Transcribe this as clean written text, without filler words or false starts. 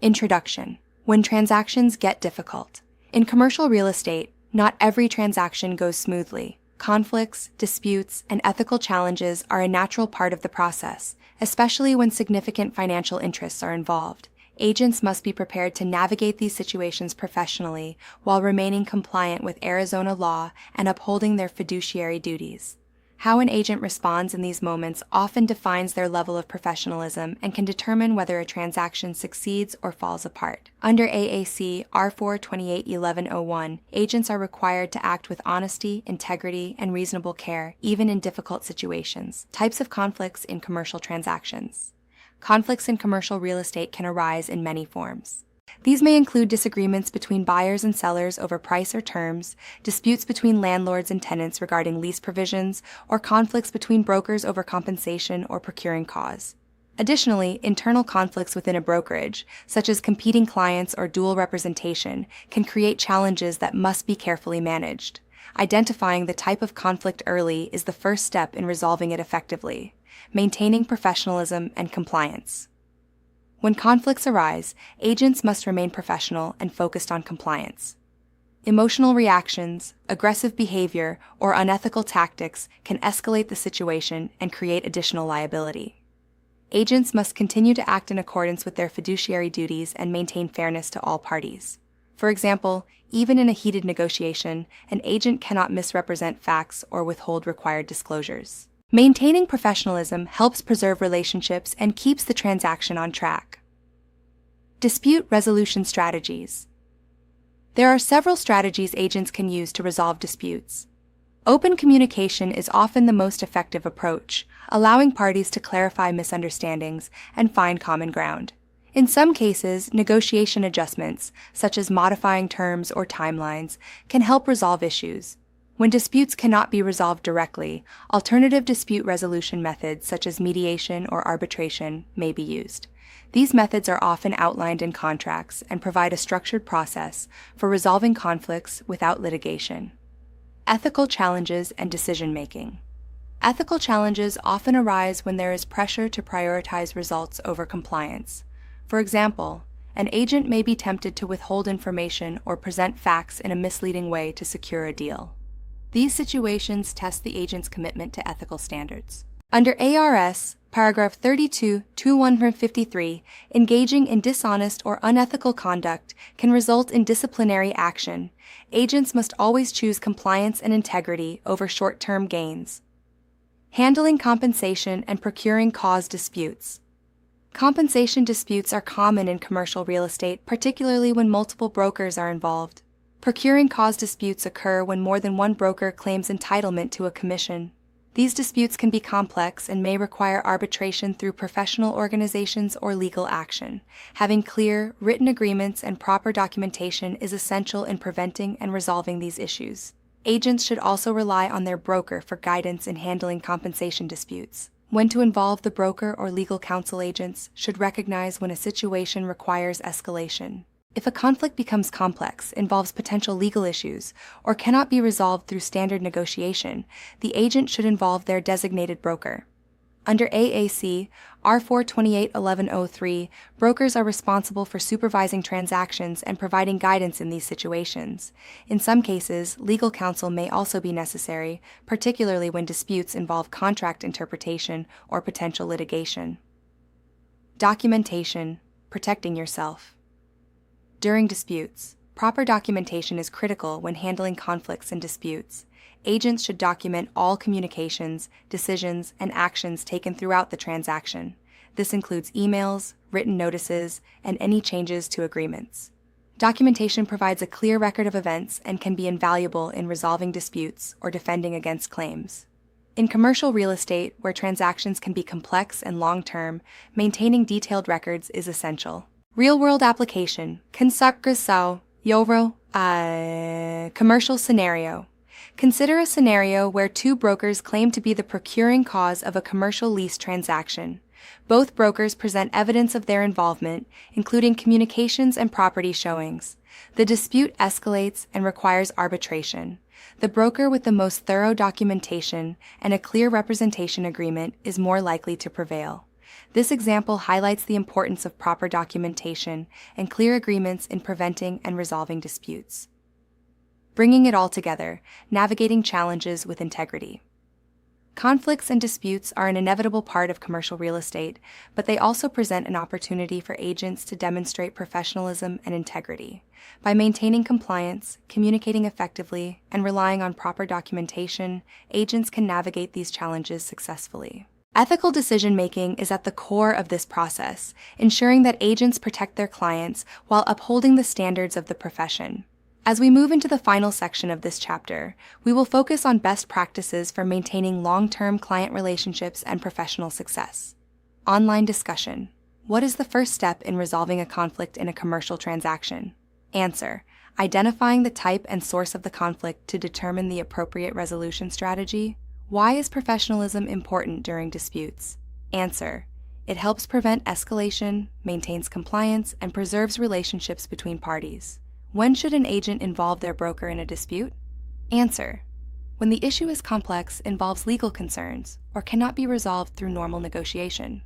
Introduction. When transactions get difficult. In commercial real estate, not every transaction goes smoothly. Conflicts, disputes, and ethical challenges are a natural part of the process, especially when significant financial interests are involved. Agents must be prepared to navigate these situations professionally while remaining compliant with Arizona law and upholding their fiduciary duties. How an agent responds in these moments often defines their level of professionalism and can determine whether a transaction succeeds or falls apart. Under AAC R4281101, agents are required to act with honesty, integrity, and reasonable care, even in difficult situations. Types of conflicts in commercial transactions. Conflicts in commercial real estate can arise in many forms. These may include disagreements between buyers and sellers over price or terms, disputes between landlords and tenants regarding lease provisions, or conflicts between brokers over compensation or procuring cause. Additionally, internal conflicts within a brokerage, such as competing clients or dual representation, can create challenges that must be carefully managed. Identifying the type of conflict early is the first step in resolving it effectively. Maintaining professionalism and compliance. When conflicts arise, agents must remain professional and focused on compliance. Emotional reactions, aggressive behavior, or unethical tactics can escalate the situation and create additional liability. Agents must continue to act in accordance with their fiduciary duties and maintain fairness to all parties. For example, even in a heated negotiation, an agent cannot misrepresent facts or withhold required disclosures. Maintaining professionalism helps preserve relationships and keeps the transaction on track. Dispute resolution strategies. There are several strategies agents can use to resolve disputes. Open communication is often the most effective approach, allowing parties to clarify misunderstandings and find common ground. In some cases, negotiation adjustments, such as modifying terms or timelines, can help resolve issues. When disputes cannot be resolved directly, alternative dispute resolution methods such as mediation or arbitration may be used. These methods are often outlined in contracts and provide a structured process for resolving conflicts without litigation. Ethical challenges and decision-making. Ethical challenges often arise when there is pressure to prioritize results over compliance. For example, an agent may be tempted to withhold information or present facts in a misleading way to secure a deal. These situations test the agent's commitment to ethical standards. Under ARS, paragraph 32(2153), engaging in dishonest or unethical conduct can result in disciplinary action. Agents must always choose compliance and integrity over short-term gains. Handling compensation and procuring cause disputes. Compensation disputes are common in commercial real estate, particularly when multiple brokers are involved. Procuring cause disputes occur when more than one broker claims entitlement to a commission. These disputes can be complex and may require arbitration through professional organizations or legal action. Having clear, written agreements and proper documentation is essential in preventing and resolving these issues. Agents should also rely on their broker for guidance in handling compensation disputes. When to involve the broker or legal counsel, agents should recognize when a situation requires escalation. If a conflict becomes complex, involves potential legal issues, or cannot be resolved through standard negotiation, the agent should involve their designated broker. Under AAC R4281103, brokers are responsible for supervising transactions and providing guidance in these situations. In some cases, legal counsel may also be necessary, particularly when disputes involve contract interpretation or potential litigation. Documentation, protecting yourself. During disputes, proper documentation is critical when handling conflicts and disputes. Agents should document all communications, decisions, and actions taken throughout the transaction. This includes emails, written notices, and any changes to agreements. Documentation provides a clear record of events and can be invaluable in resolving disputes or defending against claims. In commercial real estate, where transactions can be complex and long-term, maintaining detailed records is essential. Real-world application. Commercial scenario. Consider a scenario where two brokers claim to be the procuring cause of a commercial lease transaction. Both brokers present evidence of their involvement, including communications and property showings. The dispute escalates and requires arbitration. The broker with the most thorough documentation and a clear representation agreement is more likely to prevail. This example highlights the importance of proper documentation and clear agreements in preventing and resolving disputes. Bringing it all together, navigating challenges with integrity. Conflicts and disputes are an inevitable part of commercial real estate, but they also present an opportunity for agents to demonstrate professionalism and integrity. By maintaining compliance, communicating effectively, and relying on proper documentation, agents can navigate these challenges successfully. Ethical decision-making is at the core of this process, ensuring that agents protect their clients while upholding the standards of the profession. As we move into the final section of this chapter, we will focus on best practices for maintaining long-term client relationships and professional success. Online discussion. What is the first step in resolving a conflict in a commercial transaction? Answer: identifying the type and source of the conflict to determine the appropriate resolution strategy. Why is professionalism important during disputes? Answer: it helps prevent escalation, maintains compliance, and preserves relationships between parties. When should an agent involve their broker in a dispute? Answer: when the issue is complex, involves legal concerns, or cannot be resolved through normal negotiation.